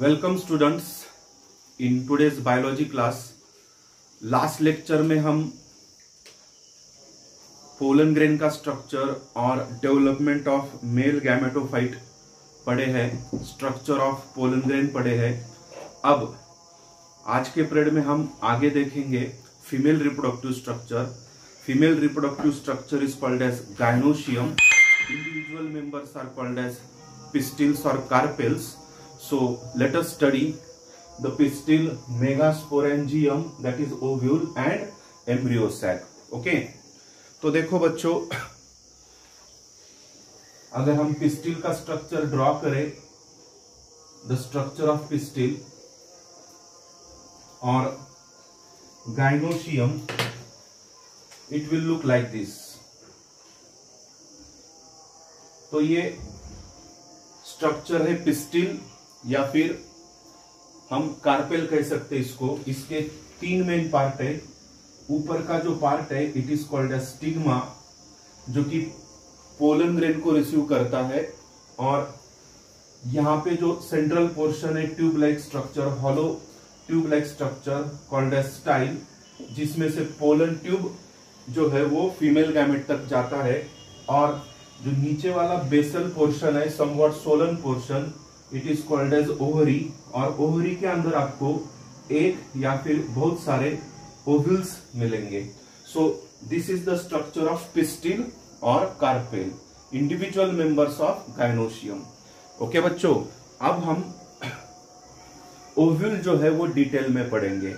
Welcome students in today's biology class. Last lecture में हम pollen grain का structure और डेवलपमेंट ऑफ मेल गैमेटोफाइट पढ़े हैं, स्ट्रक्चर ऑफ पोलन ग्रेन पढ़े हैं। अब आज के पीरियड में हम आगे देखेंगे female reproductive structure. Female reproductive structure is called as gynoecium. Individual members are called as pistils और carpels. So let us study the pistil, megasporangium, that is ovule and embryo sac. Okay? तो देखो बच्चों, अगर हम pistil का structure draw करें, the structure of pistil और gynoecium, it will look like this. तो ये स्ट्रक्चर है पिस्टिल या फिर हम कार्पेल कह सकते हैं इसको. इसके तीन मेन पार्ट है. ऊपर का जो पार्ट है it is called as stigma, जो कि पोलन ग्रेन को रिसीव करता है. और यहाँ पे जो सेंट्रल पोर्शन है tube like structure, hollow tube like structure called as style, जिसमें से पोलन ट्यूब जो है वो फीमेल गैमेट तक जाता है. और जो नीचे वाला बेसल पोर्शन है, somewhat swollen portion, it is called as ovary. और ओवरी के अंदर आपको एक या फिर बहुत सारे ओव्यूल्स मिलेंगे. So this is the structure of pistil और carpel, individual members of gynoecium. Okay बच्चों, अब हम ओव्यूल जो है वो डिटेल में पढ़ेंगे.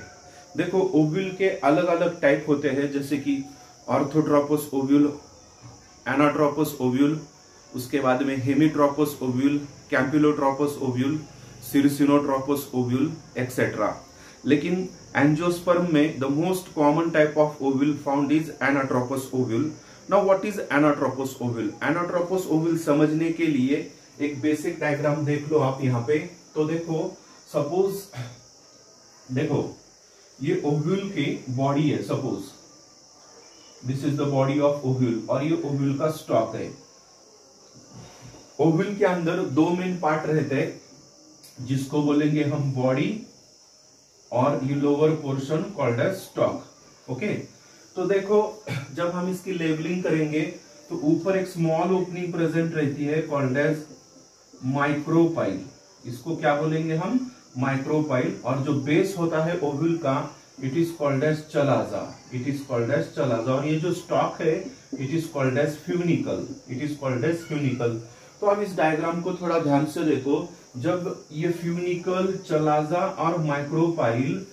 देखो, ओव्यूल के अलग अलग टाइप होते हैं, जैसे कि ऑर्थोट्रोपस ओव्यूल, एनाट्रोपस ओव्यूल, उसके बाद में हेमीट्रोपस ओव्यूल, कैम्पिलोट्रोपस ओव्यूल, सिरसिनोट्रोपस ओव्यूल एक्सेट्रा. लेकिन एंजियोस्पर्म में the most common type of ovule found is anatropous ovule. Now what is anatropous ovule? Anatropous ovule समझने के लिए एक बेसिक डायग्राम देख लो आप यहाँ पे. तो देखो, सपोज देखो ये ओव्यूल की बॉडी है. Suppose this is the body of ovule और ये ओव्यूल का स्टॉक है. ओव्यूल के अंदर दो मेन पार्ट रहते हैं, जिसको बोलेंगे हम बॉडी, और ये lower portion called as stalk. Okay, तो देखो जब हम इसकी लेबलिंग करेंगे तो ऊपर एक स्मॉल ओपनिंग प्रेजेंट रहती है कॉल्ड एज माइक्रोपाइल. इसको क्या बोलेंगे हम? माइक्रोपाइल. और जो बेस होता है ओव्यूल का, it is called as chalaza. It is called as chalaza. और ये जो स्टॉक है it is called as funicle. It is called as funicle. तो अब इस डायग्राम को थोड़ा ध्यान से देखो. जब ये फ्यूनिकल, चलाजा और माइक्रोपाइल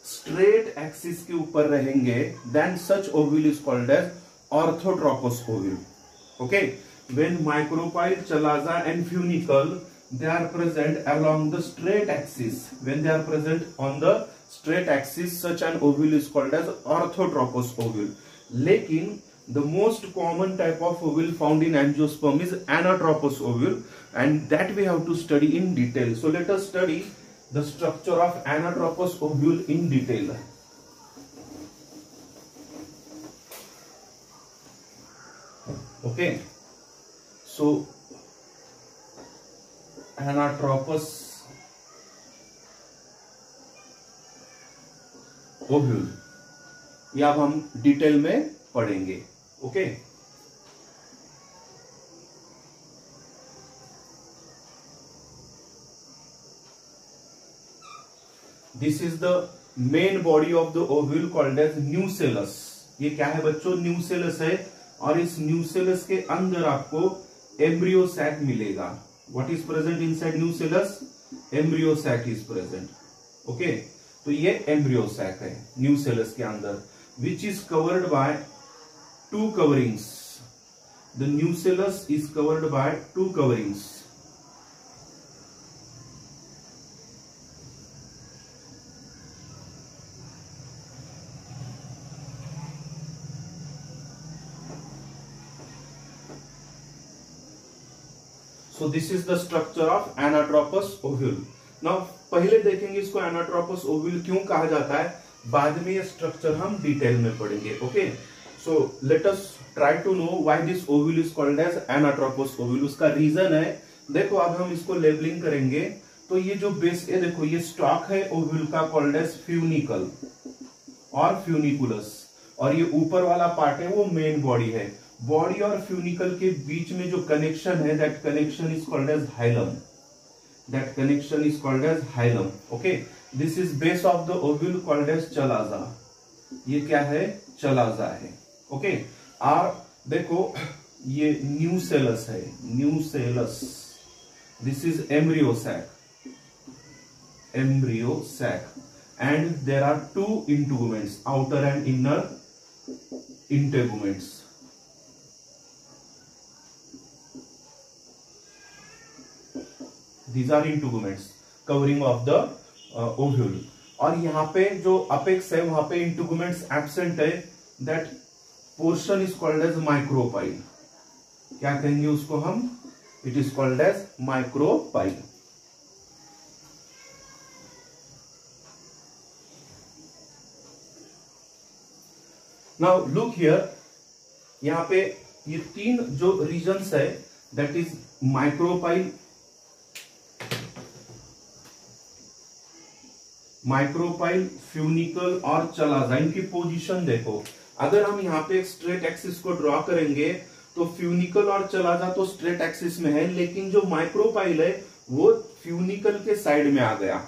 स्ट्रेट एक्सिस के ऊपर रहेंगे, then such ovule is called as orthotropous ovule. Okay, when micropyle, chalaza and funicle they are present along the straight axis, when they are present on the straight axis, such an ovule is called as orthotropous ovule. लेकिन the most common type of ovule found in angiosperm is anatropous ovule, and that we have to study in detail. So let us study the structure of anatropous ovule in detail. Okay, so anatropous ovule, ये अब हम detail में पढ़ेंगे. Okay, this is the main body of the ovule called as nucellus. ये क्या है बच्चों? Nucellus है. और इस न्यूसेलस के अंदर आपको एम्ब्रियो सैक मिलेगा. What is present inside nucellus? Embryo sac is present. Okay, तो ये embryo sac है nucellus के अंदर, which is covered by two coverings. The nucellus is covered by two coverings. So this is the structure of anatropous ovule. Now पहले देखेंगे इसको anatropous ovule क्यों कहा जाता है, बाद में ये स्ट्रक्चर हम डिटेल में पढ़ेंगे. Okay, so let us try to know why this ovule is called as anatropous ovule. उसका रीजन है, देखो अब हम इसको लेबलिंग करेंगे तो ये जो बेस, ये देखो ये स्टॉक है ओव्यूल का, कॉल्ड एज फ्यूनिकल और फ्यूनिकुलस, और ये ऊपर वाला पार्ट है वो मेन बॉडी है। बॉडी और फ्यूनिकल के बीच में जो कनेक्शन है, that connection is called as hilum, that connection is called as hilum. Okay, this is base of the ovule called as chalaza. ये क्या है? चलाजा है। ओके, और देखो ये न्यूसेलस है, nucellus, this is embryo sac, embryo sac, and there are two integuments, outer and inner integuments. These are integuments covering of the ovule. और यहाँ पे जो अपेक्स है वहां पे इंटीगुमेंट्स एब्सेंट है, that portion is called as micropyle. क्या कहेंगे उसको हम? It is called as micropyle. Now look here, यहाँ पे ये तीन जो रीजन्स है, that is micropyle, micropyle, funicle और चलाजा। इनकी पोजीशन देखो, अगर हम यहाँ पे एक स्ट्रेट एक्सिस को ड्रॉ करेंगे तो फ्यूनिकल और चलाजा तो स्ट्रेट एक्सिस में है, लेकिन जो माइक्रोपाइल है वो फ्यूनिकल के साइड में आ गया।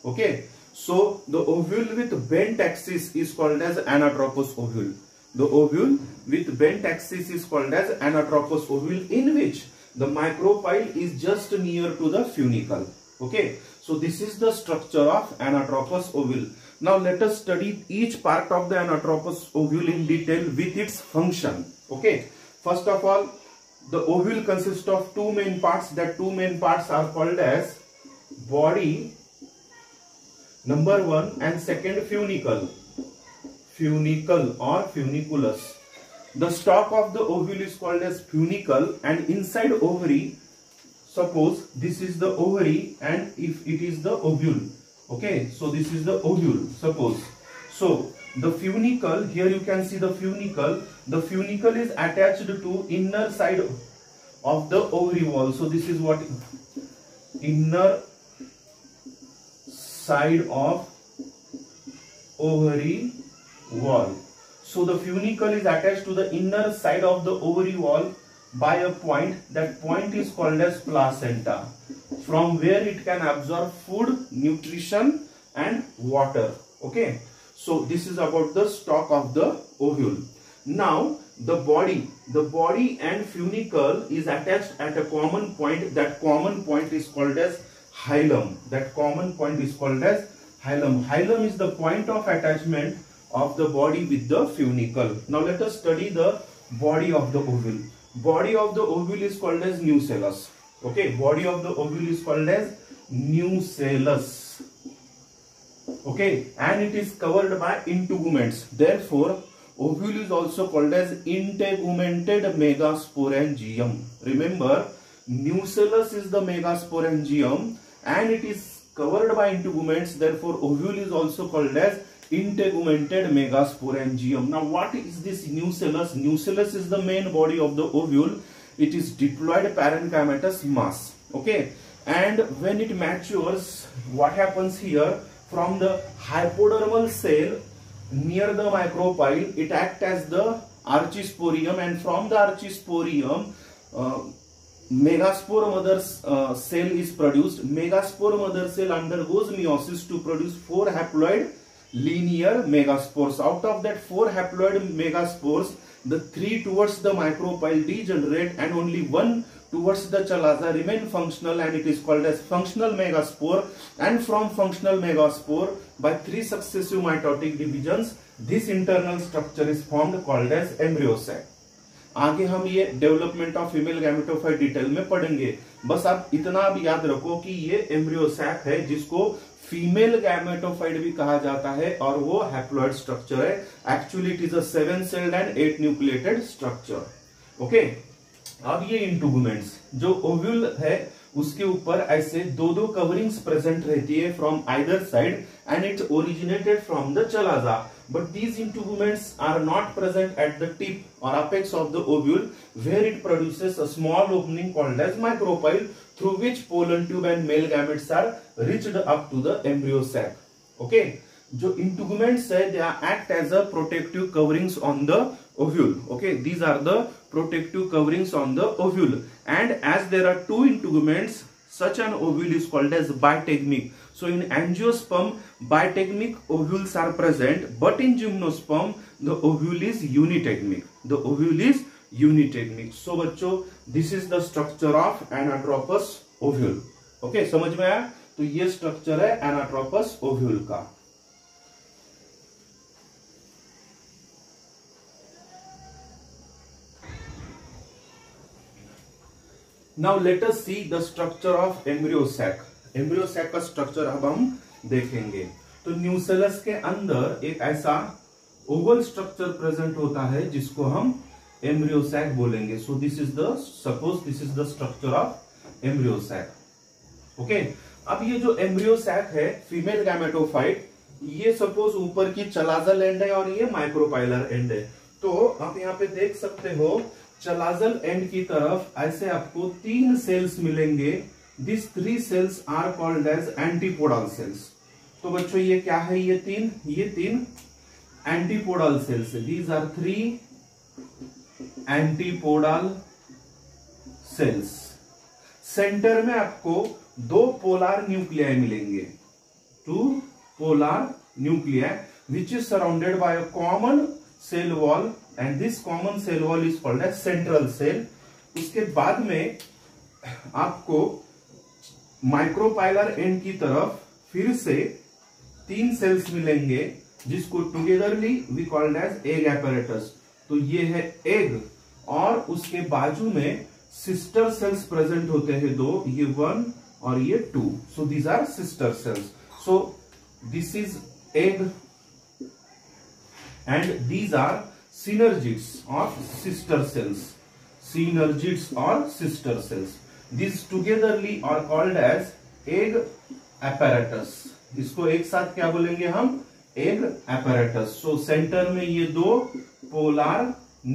Okay, so the ovule with bent axis is called as anatropous ovule. The ovule with bent axis is called as anatropous ovule, in which the micropyle is just near to the funicle. Okay, so this is the structure of anatropous ovule. Now let us study each part of the anatropous ovule in detail with its function. Okay, first of all, the ovule consists of two main parts. That two main parts are called as body number one, and second funicle, funicle or funiculus. The stalk of the ovule is called as funicle, and inside ovary, suppose this is the ovary and if it is the ovule. Okay, so this is the ovule, suppose. So the funicle, here you can see the funicle. The funicle is attached to inner side of the ovary wall. So this is what inner side of ovary wall. So the funicle is attached to the inner side of the ovary wall by a point. That point is called as placenta, from where it can absorb food, nutrition and water. Okay, so this is about the stalk of the ovule. Now the body and funicle is attached at a common point. That common point is called as hilum. That common point is called as hilum. Hilum is the point of attachment of the body with the funicle. Now let us study the body of the ovule. Body of the ovule is called as nucellus. Okay, body of the ovule is called as nucellus. Okay, and it is covered by integuments. Therefore, ovule is also called as integumented megasporangium. Remember, nucellus is the megasporangium and it is covered by integuments. Therefore, ovule is also called as integumented megasporangium. Now, what is this nucellus? Nucellus is the main body of the ovule. It is diploid parenchymatous mass. Okay, and when it matures, what happens here? From the hypodermal cell near the micropyle, it acts as the archisporium, and from the archisporium, megaspore mother cell is produced. Megaspore mother cell undergoes meiosis to produce 4 haploid linear megaspores. Out of that 4 haploid megaspores, the 3 towards the micropyle degenerate and only 1 towards the chalaza remain functional, and it is called as functional megaspore. And from functional megaspore, by 3 successive mitotic divisions, this internal structure is formed called as embryo sac. आगे हम ये development of female gametophyte detail में पढ़ेंगे। बस आप इतना भी याद रखो कि ये एम्ब्रियो सैक है, जिसको फीमेल गैमेटोफाइट भी कहा जाता है, और वो हैप्लॉइड स्ट्रक्चर है। Actually it is a 7 celled and 8 nucleated structure. Okay, अब ये इंटुगुमेंट्स जो ओव्यूल है उसके ऊपर ऐसे 2 कवरिंग्स प्रेजेंट रहती है from either side, and it originated from the chalaza. But these integuments are not present at the tip or apex of the ovule, where it produces a small opening called as micropyle, through which pollen tube and male gametes are reached up to the embryo sac. Okay, जो इंटुगमेंट्स है they act as a protective coverings on the ovule. Okay, these are the protective coverings on the ovule, and as there are two integuments, such an ovule is called as bitegmic. So in angiosperm, bitegmic ovules are present, but in gymnosperm the ovule is unitegmic. The ovule is unitegmic. So बच्चों, this is the structure of anatropous ovule. Okay, समझ में आया? तो ये structure है anatropous ovule का. Now let us see the structure of embryo sac. Embryo sac का structure अब हम देखेंगे. तो न्यूसेलस के अंदर एक ऐसा ओवल स्ट्रक्चर प्रेजेंट होता है जिसको हम एम्ब्रियो सैक बोलेंगे. So this is the structure of embryo sac. Okay, अब ये जो एम्ब्रियो सैक है फीमेल गैमेटोफाइट, ये सपोज ऊपर की चलाजल एंड है और ये माइक्रोपाइलर एंड है. तो आप यहाँ पे देख सकते हो चलाजल एंड की तरफ ऐसे आपको 3 सेल्स मिलेंगे. This 3 cells are called as antipodal cells. तो बच्चों ये क्या है? ये तीन antipodal cells. These are 3 antipodal cells. Center में आपको 2 पोलर न्यूक्लियाई मिलेंगे. 2 polar nuclei which is surrounded by a common cell wall, and this common cell wall is called as central cell. उसके बाद में आपको माइक्रोपाइलर एंड की तरफ फिर से 3 सेल्स मिलेंगे जिसको togetherly we called as egg apparatus. तो ये है एग, और उसके बाजू में सिस्टर सेल्स प्रेजेंट होते हैं 2, ये 1 और ये 2. So these are sister cells. So this is egg and these are synergids or sister cells. Synergids or sister cells. These togetherly are called as egg apparatus. इसको एक साथ क्या बोलेंगे हम? egg apparatus. So सेंटर में ये 2 polar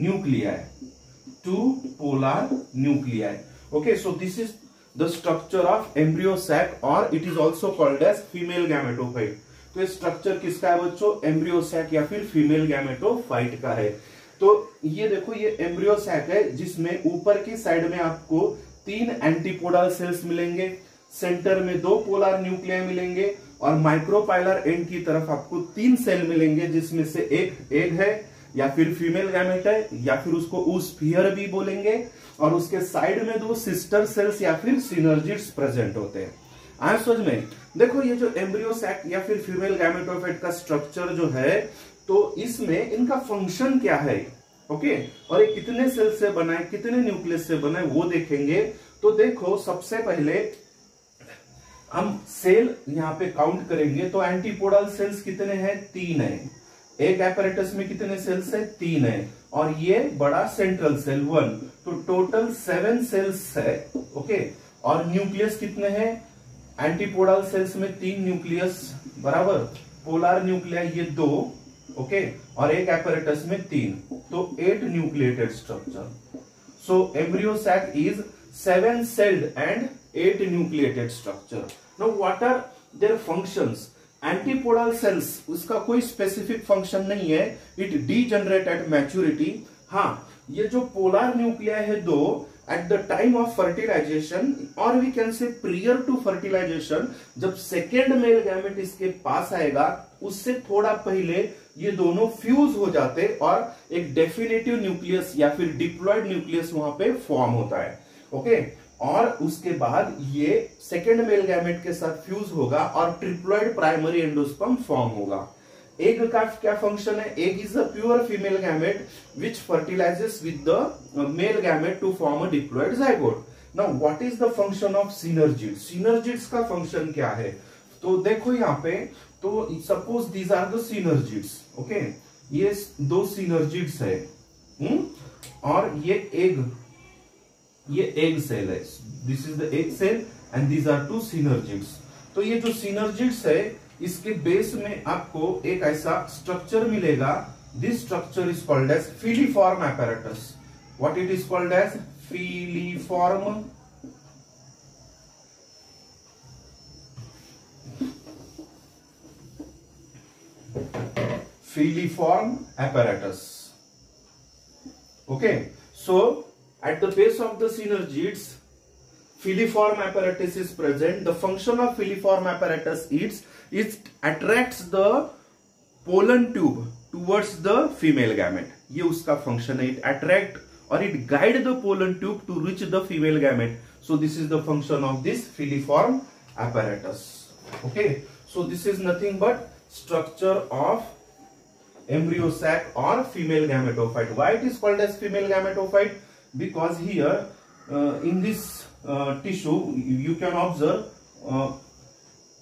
nuclei. 2 polar nuclei. Okay, so this is the structure of embryo sac, or it is also called as female gametophyte. तो ये स्ट्रक्चर किसका है बच्चों? एम्ब्रियो सैक या फिर फीमेल गैमेटोफाइट का है. तो ये देखो, ये एम्ब्रियो सैक है जिसमें ऊपर की साइड में आपको 3 एंटीपोडल सेल्स मिलेंगे, सेंटर में 2 पोलर न्यूक्लियाई मिलेंगे, और माइक्रोपाइलर एंड की तरफ आपको 3 सेल मिलेंगे जिसमें से एक एग है या फिर फीमेल गैमेट है या फिर उसको ऊस्फियर भी बोलेंगे, और उसके साइड में 2 सिस्टर सेल्स या फिर सिनर्जिड्स प्रेजेंट होते हैं. आए समझ में? देखो ये जो एम्ब्रियो सैक या फिर फीमेल गैमेटोफाइट का स्ट्रक्चर जो है, तो इसमें इनका फंक्शन क्या है. ओके, और ये कितने सेल से बना है, कितने न्यूक्लियस से बना है, वो देखेंगे. तो देखो, सबसे पहले हम सेल यहाँ पे काउंट करेंगे. तो एंटीपोडल सेल्स कितने हैं? 3 है. एक एपरेटस में कितने सेल्स है? 3 है, और ये बड़ा सेंट्रल सेल 1. तो टोटल 7 सेल्स है. ओके, और न्यूक्लियस कितने हैं? एंटीपोडल सेल्स में 3 न्यूक्लियस बराबर, पोलर न्यूक्लियाई ये 2, ओके, और एक एपरेटस में 3, तो 8 nucleated structure. So embryo sac is 7 celled and 8 nucleated structure. Now what are their functions? Antipodal cells, उसका कोई स्पेसिफिक फंक्शन नहीं है. It degenerate at maturity. हाँ, ये जो पोलर न्यूक्लियाई है 2, at the time of fertilization, or we can say prior to fertilization, जब second male gamete इसके पास आएगा उससे थोड़ा पहले ये दोनों फ्यूज हो जाते और एक डेफिनेटिव न्यूक्लियस या फिर डिप्लॉयड न्यूक्लियस वहां पे फॉर्म होता है. ओके, और उसके बाद ये सेकेंड मेल गैमेट के साथ फ्यूज होगा और ट्रिप्लॉयड प्राइमरी एंडोस्पर्म फॉर्म होगा. एग का क्या फंक्शन है? Egg is a pure female gamete which fertilizes with the male gamete to form a diploid zygote. Now what is the function of synergids? Synergids का function क्या है? तो देखो यहाँ पे, तो suppose these are the synergids. Okay, ये 2 synergids है, और ये एग सेल है. This is the egg cell and these are 2 synergids. तो ये जो सिनर्जिड्स है, इसके बेस में आपको एक ऐसा स्ट्रक्चर मिलेगा. This structure is called as filiform apparatus. What it is called as? Filiform filiform apparatus. Okay, so at the base of the synergids, filiform apparatus is present. The function of filiform apparatus is it attracts the pollen tube towards the female gamete. ये उसका function है, it attract or it guide the pollen tube to reach the female gamete. So this is the function of this filiform apparatus. Okay, so this is nothing but structure of embryo sac or female gametophyte. Why it is called as female gametophyte? Because here in this tissue you can observe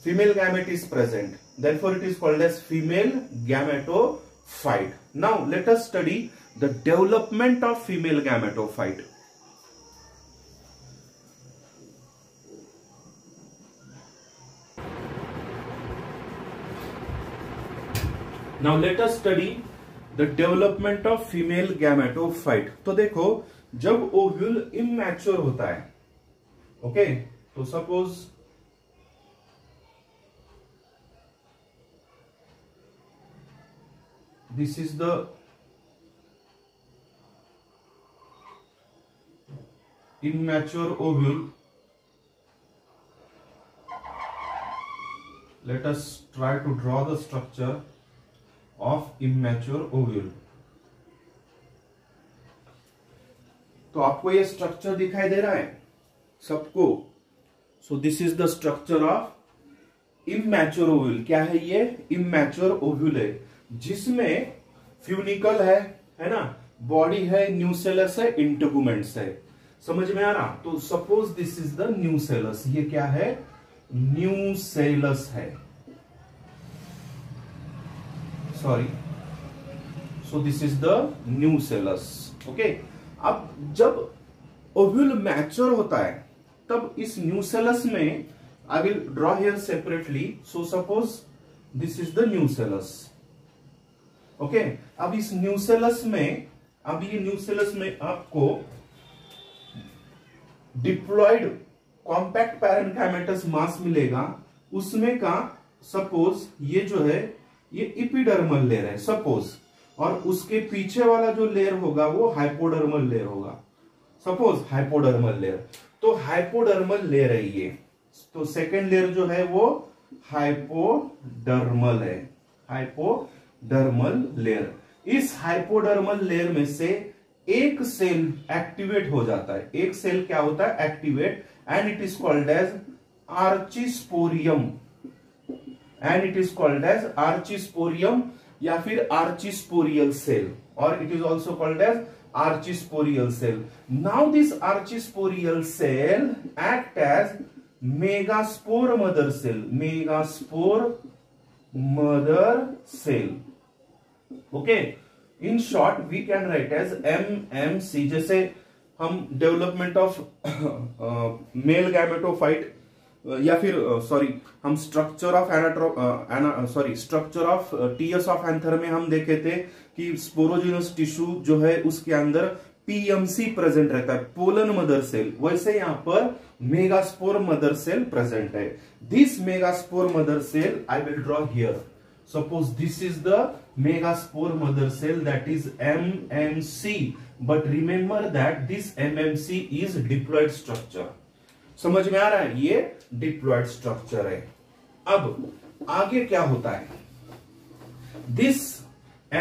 female gamete is present. Therefore it is called as female gametophyte. Now let us study the development of female gametophyte. Now let us study the development of female gametophyte. तो देखो जब ovule immature होता है, okay, तो suppose this is the immature ovule. Let us try to draw the structure of immature ovule. तो आपको ये structure दिखाई दे रहा है सबको. सो this is the structure of immature ovule. क्या है ये? इमैच्योर ओव्यूल है जिसमें फ्यूनिकल है ना, बॉडी है, न्यूसेलस है, इंटेगुमेंट्स है. समझ में आ रहा? तो suppose this is the nucellus. ये क्या है? न्यूसेलस है. Sorry, so this is the nucellus. Okay, अब जब ओव्यूल मैच्योर होता है तब इस न्यूसेलस में, आई will draw here separately. So suppose this is the nucellus. Okay, अब इस न्यूसेलस में, अब ये न्यूसेलस में आपको डिप्लॉयड कॉम्पैक्ट पैरेन्काइमेटस मास मिलेगा. उसमें का सपोज ये जो है ये इपिडर्मल लेयर है सपोज, और उसके पीछे वाला जो लेयर होगा वो हाइपोडर्मल लेयर होगा. सपोज हाइपोडर्मल लेयर, तो हाइपोडर्मल लेयर है ये. तो सेकेंड लेयर जो है वो हाइपोडर्मल है. Hypodermal layer. इस हाइपोडर्मल लेयर में से एक सेल एक्टिवेट हो जाता है. एक सेल क्या होता है? Activate. And it is called as archesporium. And it is called as archesporium या फिर आर्चिस्पोरियल सेल, और it is also called as archesporial cell. Now this archesporial cell act as megaspore mother cell. Megaspore mother cell. Okay, in short we can write as MMC. जैसे हम development of male gametophyte या फिर हम structure of structure of TS of anther में हम देखे थे कि स्पोरोजिनस टिश्यू जो है उसके अंदर PMC प्रेजेंट रहता है, पोलन मदर सेल. वैसे यहां पर मेगास्पोर मदर सेल प्रेजेंट है. This megaspore mother cell I will draw here. Suppose this is the megaspore mother cell, that is MMC. But remember that this MMC is diploid structure. समझ में आ रहा है? ये diploid structure है. अब आगे क्या होता है? This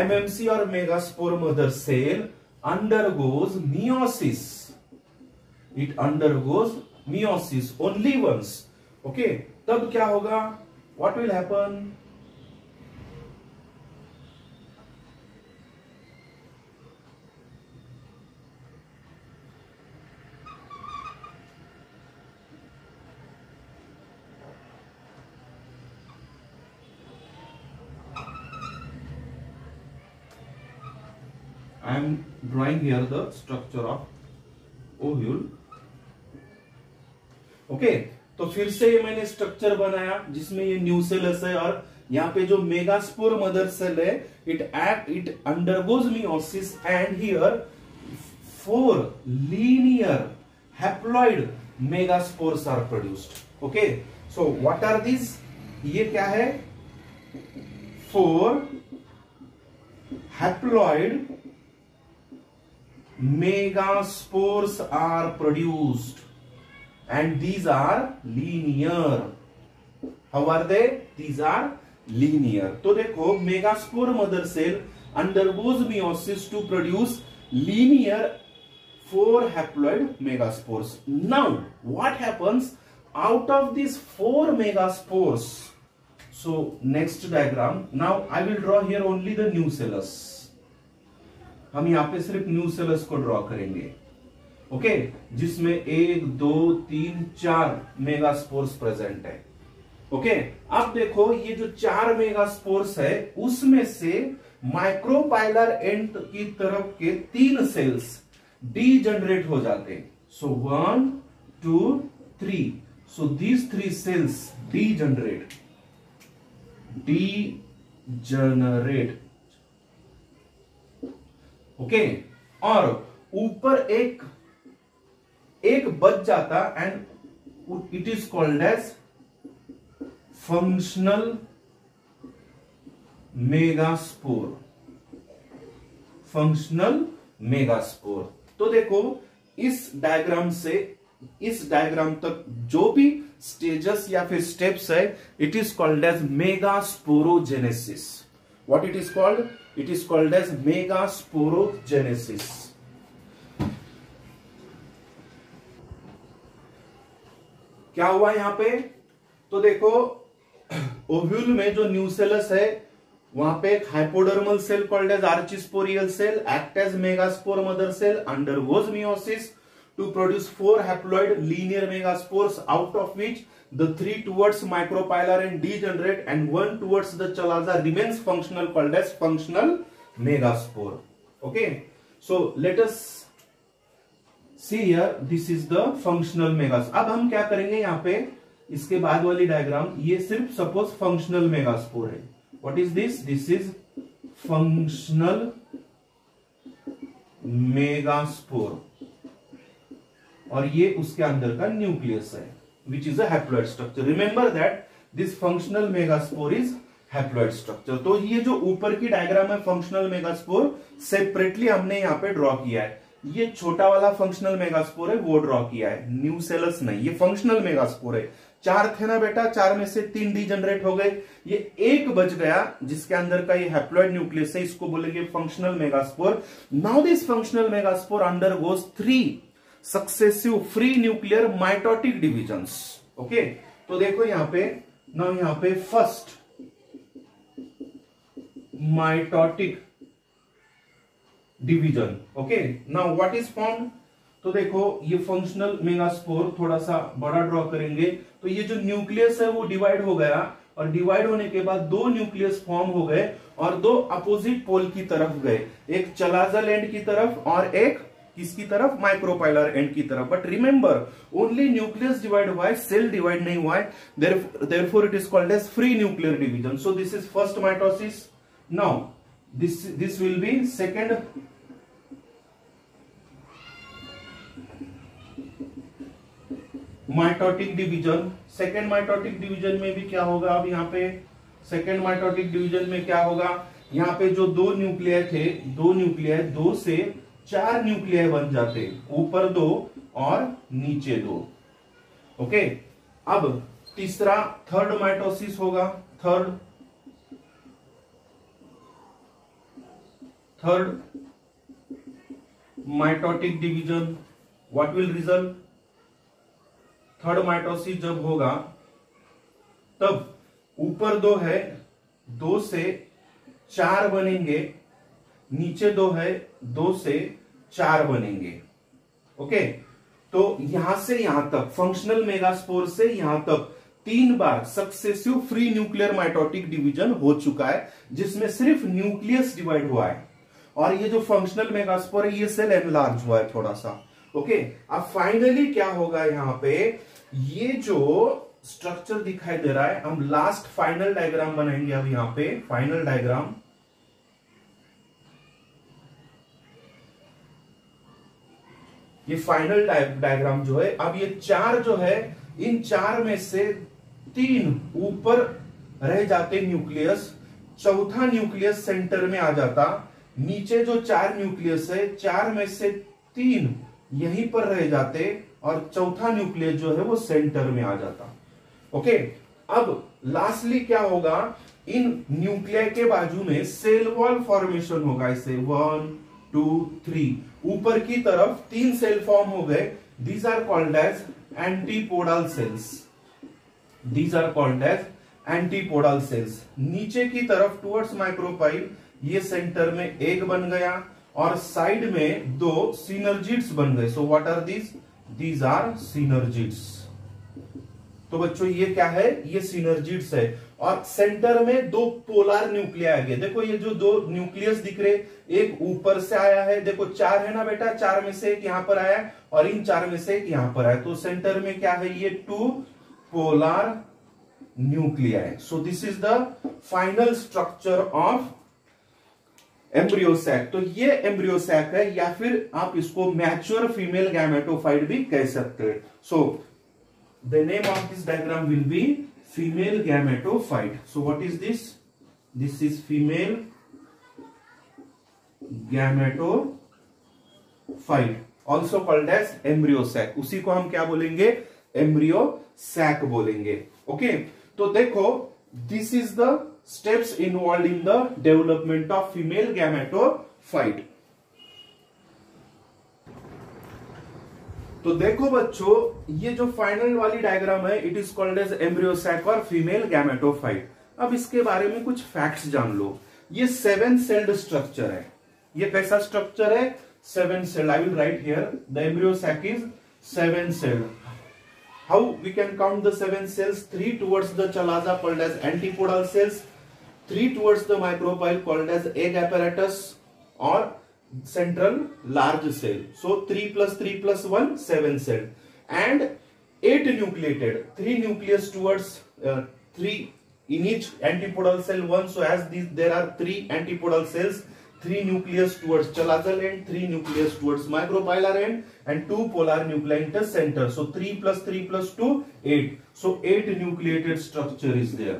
MMC और megaspore mother cell undergoes meiosis. It undergoes meiosis only once. Okay, तब क्या होगा? What will happen? I am drawing here the structure of ovule. Okay, तो फिर से ये मैंने स्ट्रक्चर बनाया जिसमें ये न्यूसेलस है और यहाँ पे जो मेगास्पोर मदर सेल है, it undergoes meiosis and here 4 linear haploid megaspores are produced. Okay, so what are this? ये क्या है? 4 haploid megaspores are produced and these are linear. How are they? These are linear. तो देखो megaspore mother cell undergoes meiosis to produce linear 4 haploid megaspores. Now what happens out of these 4 megaspores? So next diagram. Now I will draw here only the nucellus. हम यहां पे सिर्फ nucellus को draw करेंगे, okay, जिसमें 1 2 3 4 megaspores present है, okay. अब देखो ये जो 4 मेगास्पोर्स है उसमें से माइक्रोपाइलर एंड की तरफ के 3 सेल्स डीजनरेट हो जाते हैं। So 1 2 3, so these 3 cells degenerate, okay. और ऊपर एक बच जाता and it is called as functional megaspore. Functional megaspore. तो देखो इस डायग्राम तक जो भी स्टेजेस या फिर स्टेप्स है, it is called as megasporogenesis. What it is called? It is called as megasporogenesis. क्या हुआ यहां पे? तो देखो ओव्यूल में जो न्यूसेलस है वहां पे एक hypodermal cell called as archesporial cell act as megaspore mother cell, undergoes meiosis to produce 4 haploid linear megaspores, out of which the 3 towards micropylar and degenerate and 1 towards the chalaza remains functional, called as functional megaspore. Okay, so let us see here, this is the functional megaspore. अब हम क्या करेंगे यहाँ पे, इसके बाद वाली diagram, ये सिर्फ सपोज फंक्शनल मेगास्पोर है। What is this? This is functional megaspore और ये उसके अंदर का न्यूक्लियस है which is a haploid structure. Remember that this functional megaspore is haploid structure. तो ये जो ऊपर की डायग्राम है फंक्शनल मेगास्पोर, सेपरेटली हमने यहां पे ड्रॉ किया है। ये छोटा वाला फंक्शनल मेगास्पोर है वो ड्रॉ किया है, न्यूसेलस नहीं, ये फंक्शनल मेगास्पोर है। 4 थे ना बेटा, 4 में से 3 डीजनरेट हो गए, ये एक बच गया जिसके अंदर का ये हैप्लॉइड न्यूक्लियस है, इसको बोलेंगे functional megaspore. Now this functional megaspore undergoes 3 successive free nuclear mitotic divisions. Okay, तो देखो यहां पे नाउ यहां पे first mitotic division. Okay, now what is formed? तो देखो ये फंक्शनल मेगास्पोर थोड़ा सा बड़ा ड्रॉ करेंगे, तो ये जो न्यूक्लियस है वो डिवाइड हो गया और डिवाइड होने के बाद 2 न्यूक्लियस फॉर्म हो गए और 2 अपोजिट पोल की तरफ गए, एक चलाजल एंड की तरफ और एक किसकी तरफ? माइक्रोपाइलर एंड की तरफ। But remember only nucleus divide हुआ है, सेल डिवाइड नहीं हुआ है, therefore it is called as free nuclear division. So this is first mitosis. Now this will be second mitotic division. Second mitotic division में भी क्या होगा? अब यहाँ पे सेकेंड माइटोटिक डिवीजन में क्या होगा? यहाँ पे जो 2 न्यूक्लियाई थे, 2 न्यूक्लियाई 2 से 4 न्यूक्लियाई बन जाते, ऊपर 2 और नीचे 2। ओके, अब तीसरा थर्ड माइटोसिस होगा। Third mitotic division, what will result? Third mitosis जब होगा तब ऊपर 2 है, 2 से 4 बनेंगे, नीचे 2 है, 2 से 4 बनेंगे। ओके, तो यहां से यहां तक फंक्शनल मेगास्पोर से यहां तक 3 बार successive free nuclear mitotic division हो चुका है, जिसमें सिर्फ न्यूक्लियस डिवाइड हुआ है। और ये जो फंक्शनल मेगास्पोर है ये सेल एनलार्ज हुआ है थोड़ा सा। ओके, अब फाइनली क्या होगा? यहां पे ये जो स्ट्रक्चर दिखाई दे रहा है, हम लास्ट फाइनल डायग्राम बनाएंगे। अब यहां पे फाइनल डायग्राम, ये फाइनल डायग्राम जो है, अब ये 4 जो है, इन 4 में से 3 ऊपर रह जाते न्यूक्लियस, चौथा न्यूक्लियस सेंटर में आ जाता, नीचे जो 4 न्यूक्लियस है 4 में से 3 यहीं पर रह जाते और चौथा न्यूक्लियस जो है वो सेंटर में आ जाता। ओके, अब लास्टली क्या होगा, इन न्यूक्लियर के बाजू में सेल वॉल फॉर्मेशन होगा। इसे 1 2 3 ऊपर की तरफ 3 सेल फॉर्म हो गए। These are called as antipodal cells. These are called as antipodal cells. नीचे की तरफ टुवर्ड्स माइक्रोपाइल ये सेंटर में एक बन गया और साइड में 2 सिनर्जिड्स बन गए। So what are these? These are synergids. तो बच्चों ये क्या है? ये सिनर्जिड्स है। और सेंटर में 2 पोलर न्यूक्लियाई आ गए। देखो ये जो 2 न्यूक्लियस दिख रहे, एक ऊपर से आया है, देखो 4 है ना बेटा, 4 में से एक यहां पर आया और इन 4 में से एक यहां पर आया। तो सेंटर में क्या है? ये 2 polar nuclei. So this is the final structure of embryo sac. तो ये एम्ब्रियो सैक है, या फिर आप इसको मैच्योर फीमेल गैमेटोफाइट भी कह सकते हैं। So the name of this diagram will be female gametophyte. So what is this? This is female gametophyte, also called as embryo sac. उसी को हम क्या बोलेंगे? embryo sac बोलेंगे। ओके, तो देखो this is the steps involved in the development of female gametophyte. तो देखो बच्चों, ये जो फाइनल वाली डायग्राम है it is called as embryo sac और फीमेल गैमेटोफाइट। अब इसके बारे में कुछ फैक्ट्स जान लो। ये 7 सेल्ड स्ट्रक्चर है। ये कैसा स्ट्रक्चर है? 7 celled. I will write here the embryo sac is 7 celled. How we can count the 7 cells? 3 towards the chalaza called as antipodal cells, 3 towards the micropyle called as egg apparatus और central large cell. So 3 plus 3 plus 1 7 cell and 8 nucleated, 3 nucleus towards 3 in each antipodal cell 1. So as these there are 3 antipodal cells, 3 nucleus towards chalazal end, 3 nucleus towards micropylar end and 2 polar nuclei in the center. So 3 plus 3 plus 2 8. So 8 nucleated structure is there.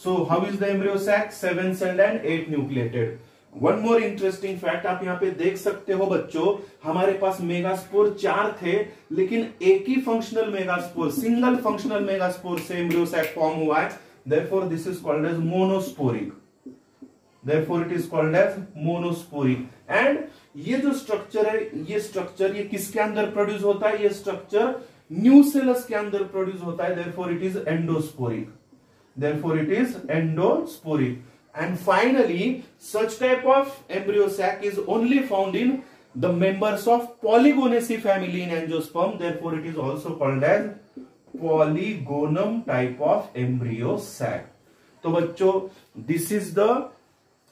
So how is the embryo sac? 7 celled and 8 nucleated. One more interesting fact आप यहाँ पे देख सकते हो बच्चों, हमारे पास megaspore 4 थे, लेकिन एक ही functional megaspore, single functional megaspore से एम्ब्रियो सैक फॉर्म हुआ है। Therefore this is called as monosporic. Therefore it is called as monosporic. And ये जो स्ट्रक्चर है, ये स्ट्रक्चर ये किसके अंदर प्रोड्यूस होता है? ये स्ट्रक्चर न्यूसेलस के अंदर प्रोड्यूस होता है। Therefore it is endosporic. Therefore it is endosporic. And finally, such type of embryo sac is only found in the members of Polygonaceae family in angiosperm. Therefore, it is also called as polygonum type of embryo sac. तो बच्चों, this is the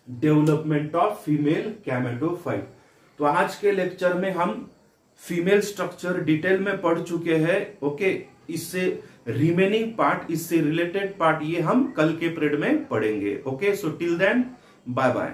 development of female gametophyte. तो आज के lecture में हम female structure detail में पढ़ चुके हैं। ओके, इससे रिमेनिंग पार्ट, इससे रिलेटेड पार्ट ये हम कल के पीरियड में पढ़ेंगे। Okay, so till then bye bye.